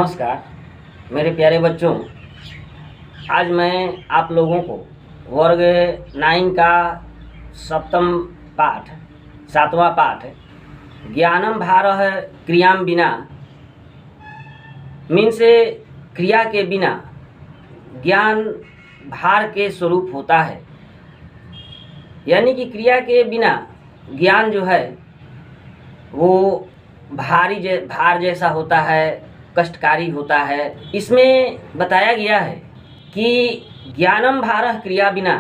नमस्कार मेरे प्यारे बच्चों। आज मैं आप लोगों को वर्ग 9 का सप्तम पाठ सातवां पाठ ज्ञानम भारः क्रियाम बिना मीन से क्रिया के बिना ज्ञान भार के स्वरूप होता है। यानी कि क्रिया के बिना ज्ञान जो है वो भार जैसा होता है, कष्टकारी होता है। इसमें बताया गया है कि ज्ञानम भारः क्रिया बिना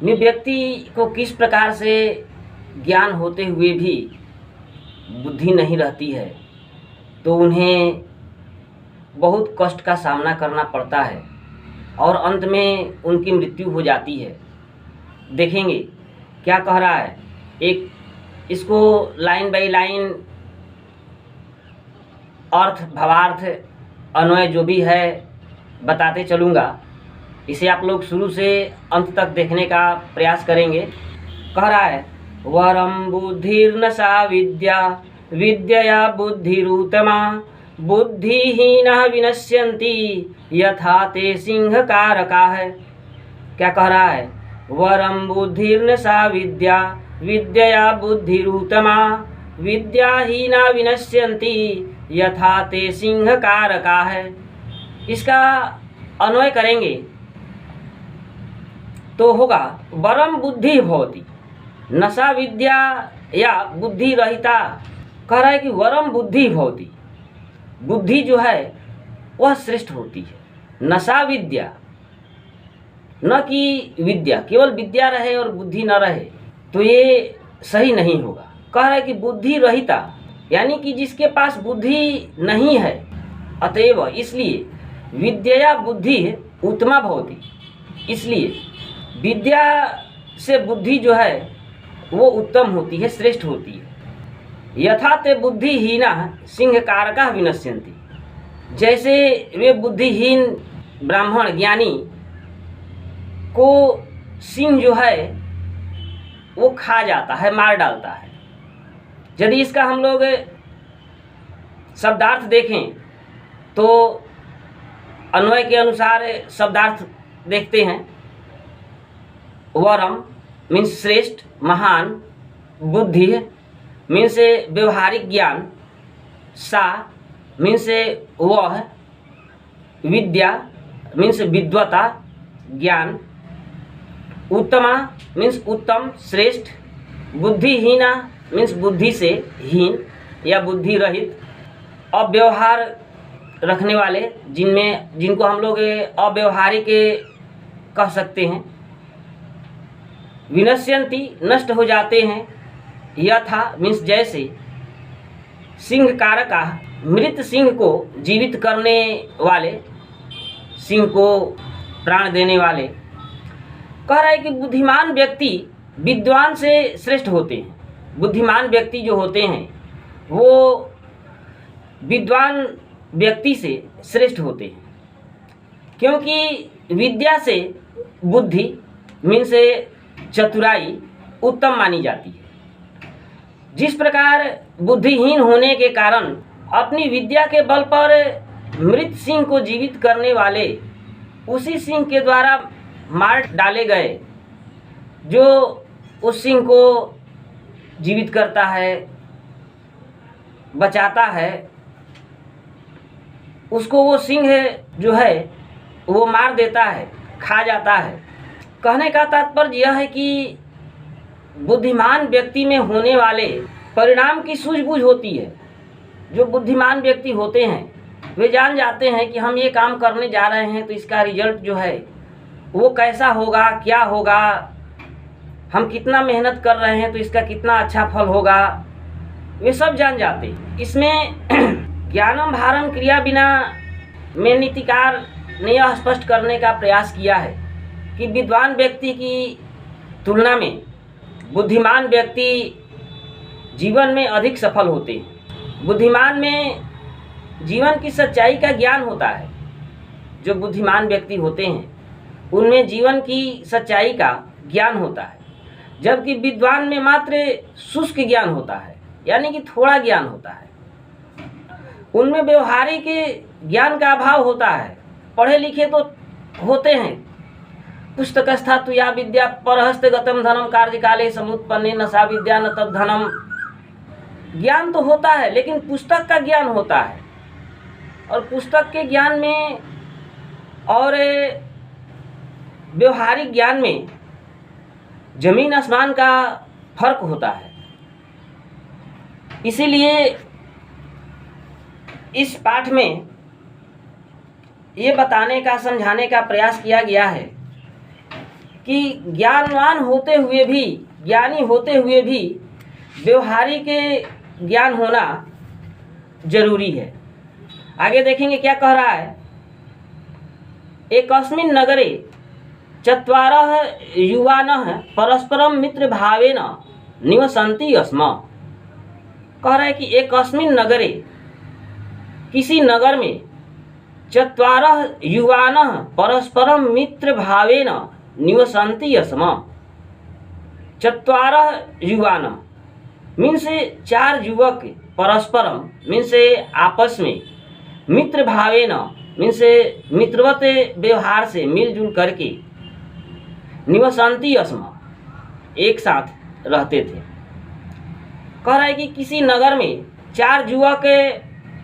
में व्यक्ति को किस प्रकार से ज्ञान होते हुए भी बुद्धि नहीं रहती है तो उन्हें बहुत कष्ट का सामना करना पड़ता है और अंत में उनकी मृत्यु हो जाती है। देखेंगे क्या कह रहा है, एक इसको लाइन बाय लाइन अर्थ भावार्थ अन्वय जो भी है बताते चलूँगा। इसे आप लोग शुरू से अंत तक देखने का प्रयास करेंगे। कह रहा है वरम बुद्धिर्न सा विद्या विद्यया बुद्धिरूतमा बुद्धिहीनः विनश्यन्ति यथा ते सिंहकारका है। क्या कह रहा है, वरम बुद्धिर्न सा विद्या विद्यया बुद्धिरूतमा विद्याहीना विनश्यन्ति यथा ते सिंहकारका है। इसका अन्वय करेंगे तो होगा वरम बुद्धि भवति नशा विद्या या बुद्धि रहिता। कह रहा है कि वरम बुद्धि भवति, बुद्धि जो है वह श्रेष्ठ होती है। नशा विद्या, न कि विद्या केवल विद्या रहे और बुद्धि न रहे तो ये सही नहीं होगा। कह रहा है कि बुद्धि रहिता यानी कि जिसके पास बुद्धि नहीं है, अतएव इसलिए विद्या बुद्धि उत्तमा भवति, इसलिए विद्या से बुद्धि जो है वो उत्तम होती है, श्रेष्ठ होती है। यथा ते बुद्धिहीना सिंहकारका विनश्यन्ति, जैसे वे बुद्धिहीन ब्राह्मण ज्ञानी को सिंह जो है वो खा जाता है, मार डालता है। यदि इसका हम लोग शब्दार्थ देखें तो अन्वय के अनुसार शब्दार्थ देखते हैं। वरम मीन्स श्रेष्ठ महान, बुद्धि मीन्स व्यवहारिक ज्ञान, सा मीन्स वह, विद्या मीन्स विद्वता ज्ञान, उत्तमा मीन्स उत्तम श्रेष्ठ, बुद्धिहीना मीन्स बुद्धि से हीन या बुद्धि रहित, अव्यवहार रखने वाले जिनको हम लोग अव्यवहारिक कह सकते हैं, विनश्यन्ति नष्ट हो जाते हैं, यथा मीन्स जैसे, सिंहकारका मृत सिंह को जीवित करने वाले, सिंह को प्राण देने वाले। कह रहा है कि बुद्धिमान व्यक्ति विद्वान से श्रेष्ठ होते हैं। बुद्धिमान व्यक्ति जो होते हैं वो विद्वान व्यक्ति से श्रेष्ठ होते हैं, क्योंकि विद्या से बुद्धि मीन से चतुराई उत्तम मानी जाती है। जिस प्रकार बुद्धिहीन होने के कारण अपनी विद्या के बल पर मृत सिंह को जीवित करने वाले उसी सिंह के द्वारा मार डाले गए, जो उस सिंह को जीवित करता है, बचाता है, उसको वो सिंह जो है वो मार देता है, खा जाता है। कहने का तात्पर्य यह है कि बुद्धिमान व्यक्ति में होने वाले परिणाम की सूझबूझ होती है। जो बुद्धिमान व्यक्ति होते हैं वे जान जाते हैं कि हम ये काम करने जा रहे हैं तो इसका रिजल्ट जो है वो कैसा होगा, क्या होगा, हम कितना मेहनत कर रहे हैं तो इसका कितना अच्छा फल होगा, वे सब जान जाते हैं। इसमें ज्ञानम भारम क्रिया बिना में नीतिकार ने यह स्पष्ट करने का प्रयास किया है कि विद्वान व्यक्ति की तुलना में बुद्धिमान व्यक्ति जीवन में अधिक सफल होते हैं। बुद्धिमान में जीवन की सच्चाई का ज्ञान होता है। जो बुद्धिमान व्यक्ति होते हैं उनमें जीवन की सच्चाई का ज्ञान होता है, जबकि विद्वान में मात्र शुष्क ज्ञान होता है, यानी कि थोड़ा ज्ञान होता है। उनमें व्यवहारिक ज्ञान का अभाव होता है। पढ़े लिखे तो होते हैं, पुस्तकस्था तु या विद्या परहस्तगतम धनम कार्यकाले समुत्पन्ने न सा विद्या न तद धनम। ज्ञान तो होता है लेकिन पुस्तक का ज्ञान होता है, और पुस्तक के ज्ञान में और व्यवहारिक ज्ञान में जमीन आसमान का फर्क होता है। इसीलिए इस पाठ में ये बताने का, समझाने का प्रयास किया गया है कि ज्ञानवान होते हुए भी, ज्ञानी होते हुए भी व्यवहारिक ज्ञान होना जरूरी है। आगे देखेंगे क्या कह रहा है। एकस्मिन् नगरे चत्वारः युवानः परस्परम मित्र भावेन निवसन्ति स्म। कह रहा है कि एकस्मिन् नगरे, किसी नगर में, चत्वारः युवानः परस्परम मित्र भावेन निवसन्ति स्म। चत्वारः युवानः मीन्स 4 युवक परस्परम मीन्स आपस में, मित्र भावेन मीन्स मित्रवत व्यवहार से मिलजुल करके, निवसन्ति स्म एक साथ रहते थे। कह रहा है कि किसी नगर में 4 युवक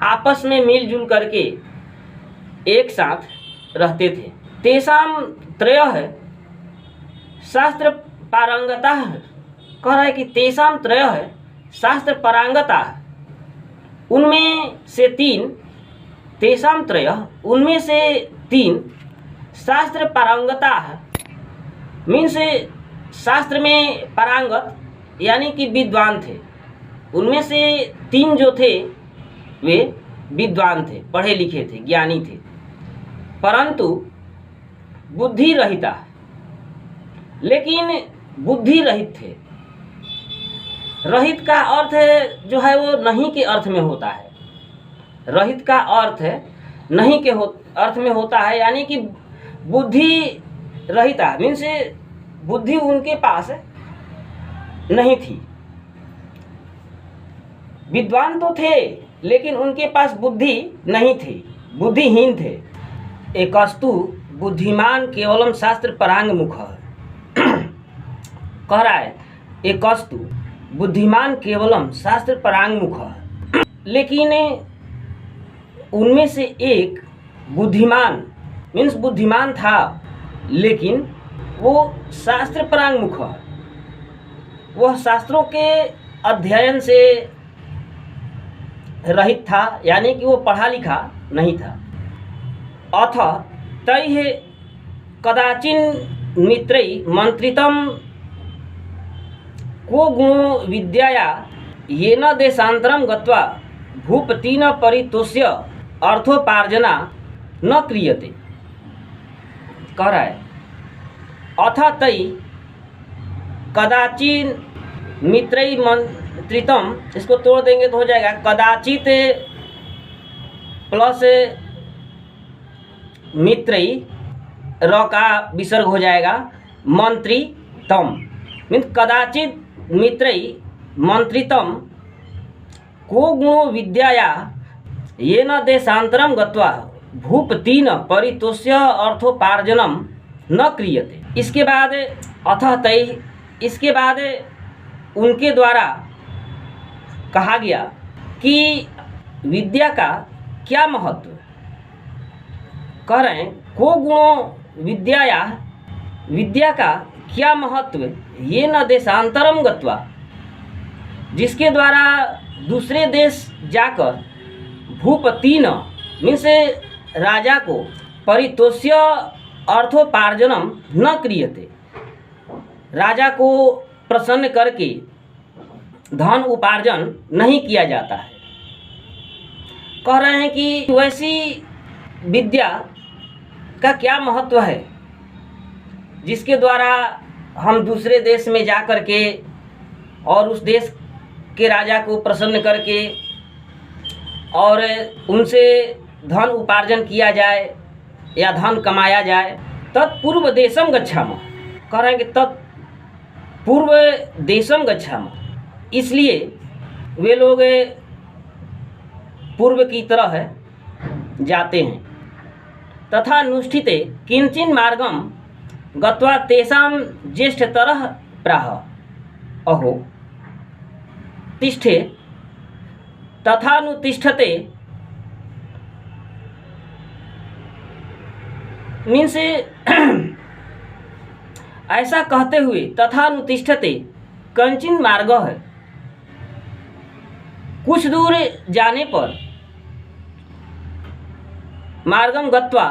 आपस में मिलजुल करके एक साथ रहते थे। तेषां त्रयः शास्त्र पारंगताः। कह रहा है कि तेषां त्रयः शास्त्र पारंगताः, उनमें से 3, तेषां त्रयः उनमें से 3 शास्त्र पारंगताः मीन्स शास्त्र में पारंगत यानी कि विद्वान थे। उनमें से 3 जो थे वे विद्वान थे, पढ़े लिखे थे, ज्ञानी थे, परंतु बुद्धि रहिता, लेकिन बुद्धि रहित थे। रहित का अर्थ जो है वो नहीं के अर्थ में होता है। रहित का अर्थ नहीं के अर्थ में होता है, यानी कि बुद्धि रहिता मीन्स बुद्धि उनके पास नहीं थी। विद्वान तो थे लेकिन उनके पास बुद्धि नहीं थी, बुद्धिहीन थे। एकस्तु बुद्धिमान केवलम शास्त्र परांग मुख। कह रहा है एकस्तु बुद्धिमान केवलम शास्त्र परांग मुख, लेकिन उनमें से एक बुद्धिमान मीन्स बुद्धिमान था लेकिन वो शास्त्र परांग मुख, वह शास्त्रों के अध्ययन से रहित था, यानी कि वो पढ़ा लिखा नहीं था। अथ तैः कदाचिन् मित्रैः मंत्रितं को गुणो विद्याया येन देशान्तरं गत्वा भूपतिना परितोष्य अर्थोपार्जना न क्रियते। कह रहा है अथ तैः कदाचिन् मित्रैः मंत्रितम, इसको तोड़ देंगे तो हो जाएगा कदाचित प्लस मित्रैः, र का विसर्ग हो जाएगा, मंत्रितम मीन्स कदाचित मित्रैः मंत्रितम को गुणो विद्याया येन देशान्तरं गत्वा भूपतिना परितोष्य अर्थोपार्जनम न क्रियते। इसके बाद अथ तैः, इसके बाद उनके द्वारा कहा गया कि विद्या का क्या महत्व। कह रहे हैं को गुणों विद्याया, विद्या का क्या महत्व, ये न देशांतरम गत्वा, जिसके द्वारा दूसरे देश जाकर भूपति न मीन्स राजा को परितोष्य अर्थोपार्जनम न क्रियते, राजा को प्रसन्न करके धन उपार्जन नहीं किया जाता है। कह रहे हैं कि वैसी विद्या का क्या महत्व है जिसके द्वारा हम दूसरे देश में जा कर के और उस देश के राजा को प्रसन्न करके और उनसे धन उपार्जन किया जाए या धन कमाया जाए। तत्पूर्व देशम गच्छामः, कह रहे हैं कि तत्पूर्व देशम गच्छामः, इसलिए वे लोग पूर्व की तरह जाते हैं। तथा नुष्ठिते किंचिन मार्गम गत्वा तेषां ज्येष्ठतरः प्राह अहो तिष्ठे तथानुतिष्ठते मीन्स ऐसा कहते हुए तथानुतिष्ठते कंचिन मार्ग है, कुछ दूर जाने पर मार्गम गत्वा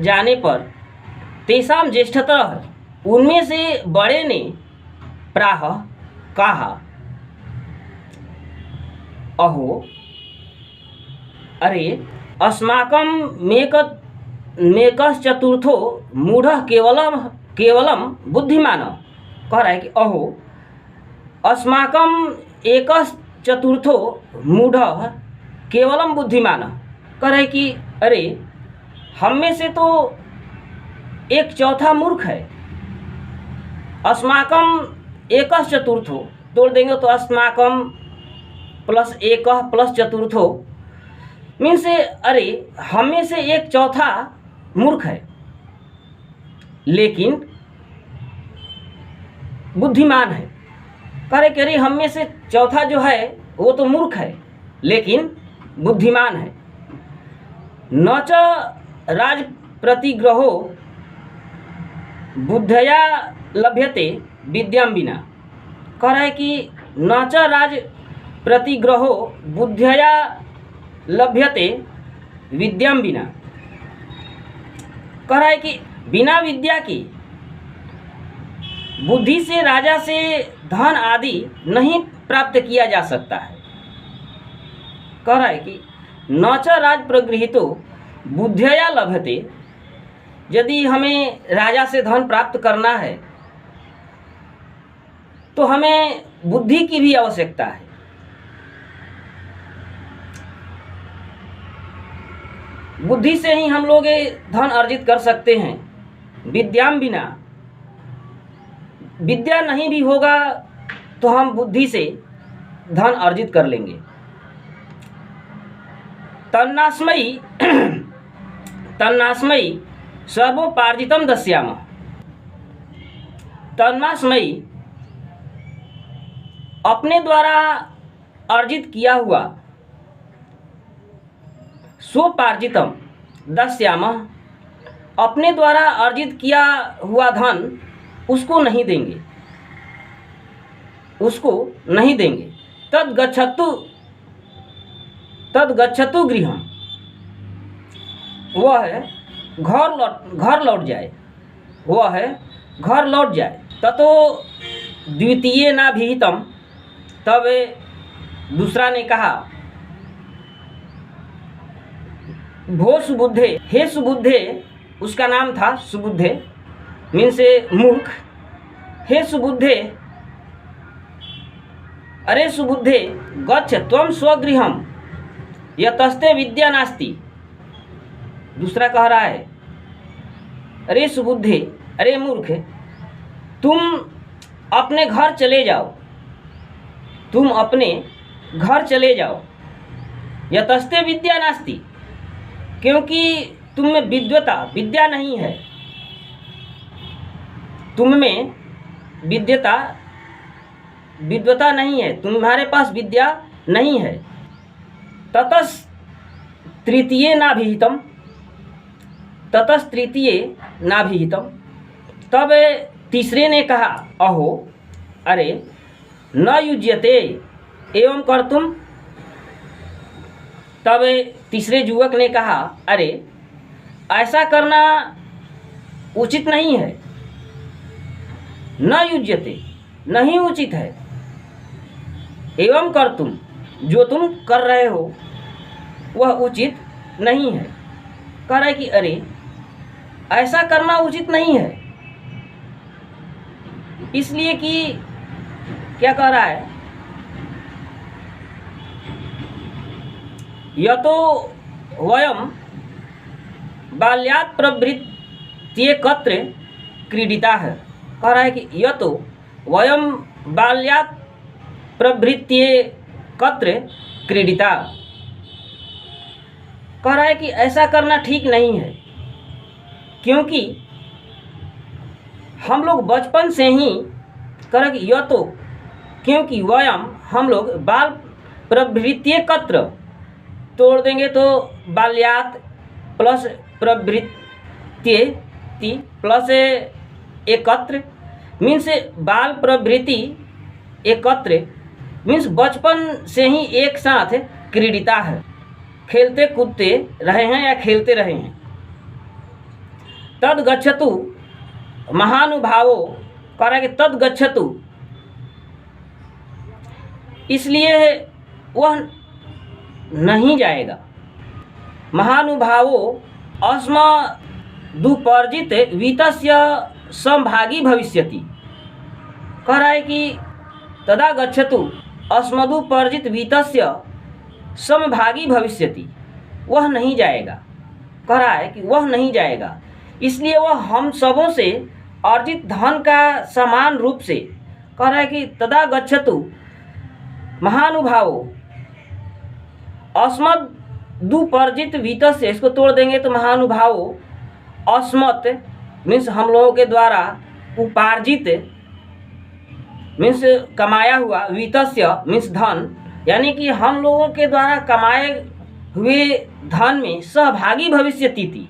जाने पर तेषाम ज्येष्ठतरः उनमें से बड़े ने प्राह कहा अहो अरे अस्माकं मेकश्चतुर्थो मूढ़ः केवलम बुद्धिमान। कह रहा है कि अहो अस्माकं एकश्चतुर्थो मूढ़ः केवलम बुद्धिमान। कह रहा है कि अरे हम में से तो एक चौथा मूर्ख है। अस्माकम एकश्चतुर्थो तोड़ देंगे तो अस्माकम प्लस एक प्लस चतुर्थो मीन्स अरे हम में से एक चौथा मूर्ख है लेकिन बुद्धिमान है। कह रहे कि अरे हम में से चौथा जो है वो तो मूर्ख है लेकिन बुद्धिमान है। न च राज प्रतिग्रहो बुद्धया लभ्यते विद्याम बिना। कह रहा है कि न च राज प्रतिग्रहो बुद्धया लभ्यते विद्याम बिना। कह रहा है कि बिना विद्या की बुद्धि से राजा से धन आदि नहीं प्राप्त किया जा सकता है। कह रहा है कि न च राज प्रगृहीतो बुद्धया लभते, यदि हमें राजा से धन प्राप्त करना है तो हमें बुद्धि की भी आवश्यकता है। बुद्धि से ही हम लोग धन अर्जित कर सकते हैं। विद्याम बिना, विद्या नहीं भी होगा तो हम बुद्धि से धन अर्जित कर लेंगे। तन्नास्मयी तन्नास्मयी सर्वोपार्जितम दस्यामः। तन्नास्मयी अपने द्वारा अर्जित किया हुआ, स्वोपार्जितम दस्यामः अपने द्वारा अर्जित किया हुआ धन उसको नहीं देंगे, उसको नहीं देंगे। तद गच्छतु गृहम, वह है घर लौट जाए, वह है घर लौट जाए। ततो द्वितीय ना विहितम, तब दूसरा ने कहा भो सुबुद्धे, हे सुबुद्धे, उसका नाम था सुबुद्धे मीन से मूर्ख। हे सुबुद्धे, अरे सुबुद्धे, गच्छ त्वं स्वगृहम यतस्ते विद्या नास्ति। दूसरा कह रहा है अरे सुबुद्धे, अरे मूर्ख, तुम अपने घर चले जाओ, तुम अपने घर चले जाओ। यतस्ते विद्या नास्ति, क्योंकि तुम में विद्या नहीं है, तुम में विद्वता नहीं है, तुम्हारे पास विद्या नहीं है। ततस तृतीय नाभिहितम, ततस तृतीय नाभिहितम, तब तीसरे ने कहा अहो अरे न युज्यते एवं कर्तुम। तब तीसरे युवक ने कहा अरे ऐसा करना उचित नहीं है। न युज्यते, नहीं उचित है। एवं कर्तुम, जो तुम कर रहे हो वह उचित नहीं है। कह रहा है कि अरे ऐसा करना उचित नहीं है, इसलिए कि क्या कह रहा है, यतो वयम बाल्यात् प्रभृत्येकत्र क्रीडिताः। कह रहा है कि यतो वयम बाल्यात् प्रभृत्येकत्र क्रीडिता, कह रहा है कि ऐसा करना ठीक नहीं है, क्योंकि हम लोग बचपन से ही कर यह तो क्योंकि वयम हम लोग बाल प्रवृत्तिकत्र तोड़ देंगे तो बाल्यात प्लस प्रवृत्ति प्लस एकत्र मीन्स बाल प्रवृत्ति एकत्र मीन्स बचपन से ही एक साथ क्रीडिता है, खेलते कूदते रहे हैं या खेलते रहे हैं। तद गच्छतु महानुभावो कह रहा है कि तद गच्छतु, इसलिए वह नहीं जाएगा। महानुभावो अस्मदुपर्जित वित्तस्य संभागी भविष्यति, कह रहा है कि तदा गच्छतु अस्मदुपर्जित वित्तस्य समभागी भविष्यति, वह नहीं जाएगा। कह रहा है कि वह नहीं जाएगा, इसलिए वह हम सबों से अर्जित धन का समान रूप से, कह रहा है कि तदा गच्छतु महानुभावो अस्मदुपर्जित वित्तस्य, इसको तोड़ देंगे तो महानुभावो अस्मत् मीन्स हम लोगों के द्वारा उपार्जित मीन्स कमाया हुआ, वित्तस्य मीन्स धन, यानी कि हम लोगों के द्वारा कमाए हुए धन में सहभागी भविष्यति थी,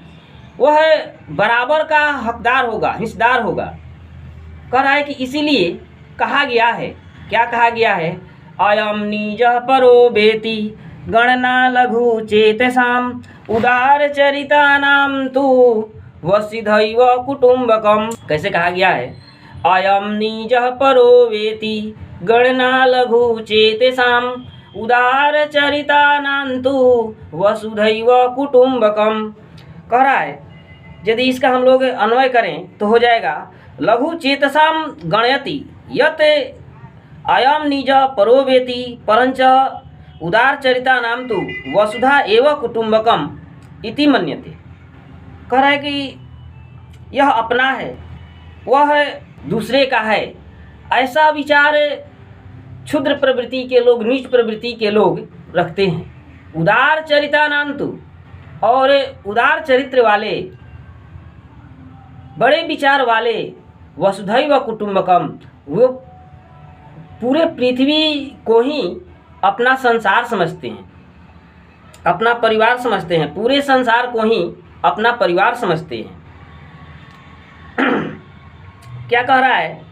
वह बराबर का हकदार होगा, हिस्सेदार होगा। कह रहा है कि इसीलिए कहा गया है, क्या कहा गया है, अयम निज परो बेति गणना लघु चेतसाम उदार चरिता नाम तु वसिधैव कुटुंबकम। कैसे कहा गया है, अयम निज परो वेति गणना लघु चेतसाम उदार चरिता नाम तु वसुधैव कुटुंबकम। कह रहा है यदि इसका हम लोग अन्वय करें तो हो जाएगा लघु चेतसाम गणयति यत अयम निज परो वेति परंच उदार चरिता नाम तु वसुधा एव कुटुंबकम इति मन्यते। कह रहा है कि यह अपना है, वह दूसरे का है, ऐसा विचार क्षुद्र प्रवृत्ति के लोग, नीच प्रवृत्ति के लोग रखते हैं। उदार चरिता नाम तु, और उदार चरित्र वाले, बड़े विचार वाले, वसुधैव कुटुंबकम, वो पूरे पृथ्वी को ही अपना संसार समझते हैं, अपना परिवार समझते हैं, पूरे संसार को ही अपना परिवार समझते हैं। क्या कह रहा है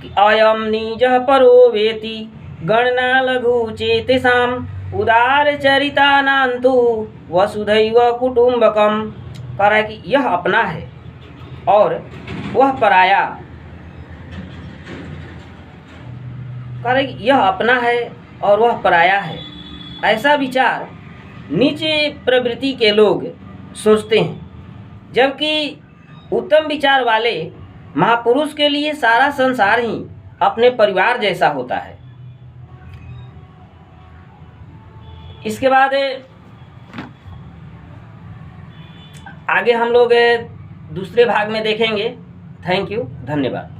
कि अयम निज परो वेति गणना लघु चेतसाम उदार चरिता नान्तु वसुधैव कुटुंबकम। कह रहा है कि यह अपना है और वह पराया। कह रहे कि यह अपना है और वह पराया है, ऐसा विचार नीचे प्रवृत्ति के लोग सोचते हैं, जबकि उत्तम विचार वाले महापुरुष के लिए सारा संसार ही अपने परिवार जैसा होता है। इसके बाद आगे हम लोग दूसरे भाग में देखेंगे। थैंक यू, धन्यवाद।